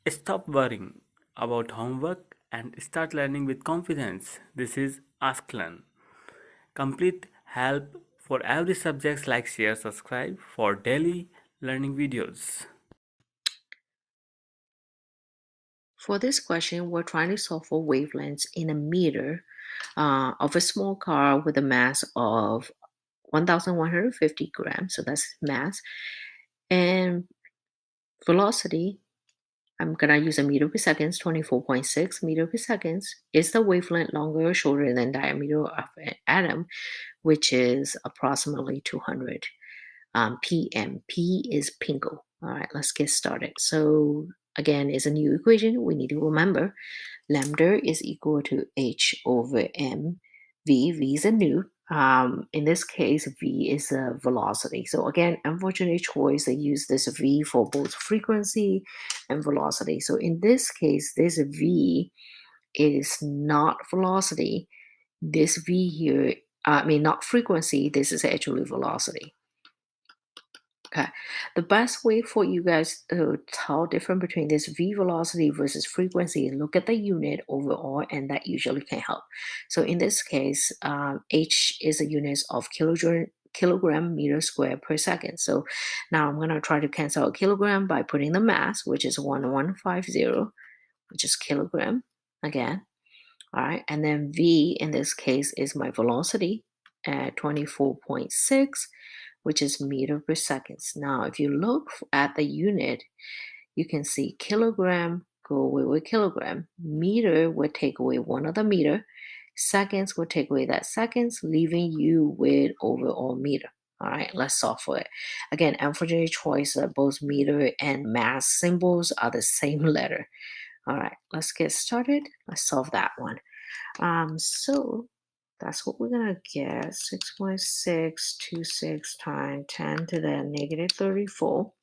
Stop worrying about homework and start learning with confidence. This is Ask Learn. Complete help for every subject. Like, share, subscribe for daily learning videos. For this question, we're trying to solve for wavelengths in a meter of a small car with a mass of 1,150 grams. So that's mass. And velocity, I'm going to use a meter per second, 24.6 meter per second. Is the wavelength longer or shorter than diameter of an atom, which is approximately 200 pm. P is pinko. All right, let's get started. So again, it's a new equation. We need to remember lambda is equal to h over m. V is a new. In this case, v is a velocity. So again, unfortunately choice, they use this v for both frequency and velocity. So in this case, this v is not velocity. This v here, not frequency, this is actually velocity. Okay, the best way for you guys to tell difference between this v velocity versus frequency is look at the unit overall, and that usually can help. So in this case, h is a unit of kilogram meter square per second. So now I'm going to try to cancel a kilogram by putting the mass, which is 1150, which is kilogram again. All right, and then v in this case is my velocity at 24.6, which is meter per second. Now, if you look at the unit, you can see kilogram go away with kilogram. Meter would take away one of the meter. Seconds would take away that seconds, leaving you with overall meter. All right, let's solve for it. Again, unfortunately, choice both meter and mass symbols are the same letter. All right, let's get started. Let's solve that one. So that's what we're gonna get. 6.626 times 10 to the negative 34. All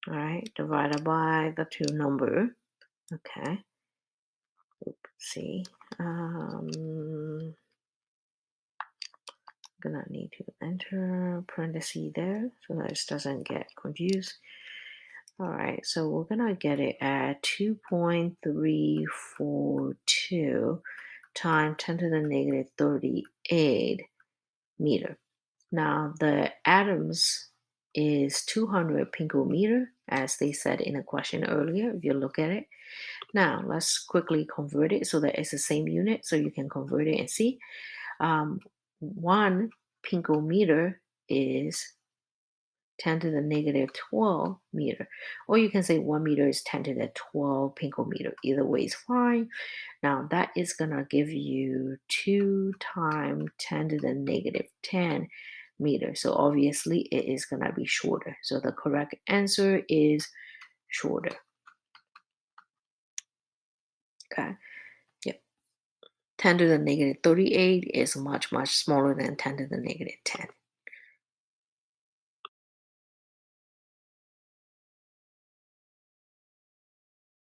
right, divided by the two number. Okay. Let's see. Gonna need to enter parenthesis there so that it doesn't get confused. All right, so we're gonna get it at 2.342 times 10 to the negative 38 meter. Now the atoms is 200 picometer, as they said in a question earlier, if you look at it. Now let's quickly convert it so that it's the same unit, so you can convert it and see. 1 picometer is 10 to the negative 12 meter. Or you can say 1 meter is 10 to the 12 picometer. Either way is fine. Now that is going to give you 2 times 10 to the negative 10 meter. So obviously it is going to be shorter. So the correct answer is shorter. Okay. Yep. 10 to the negative 38 is much, much smaller than 10 to the negative 10.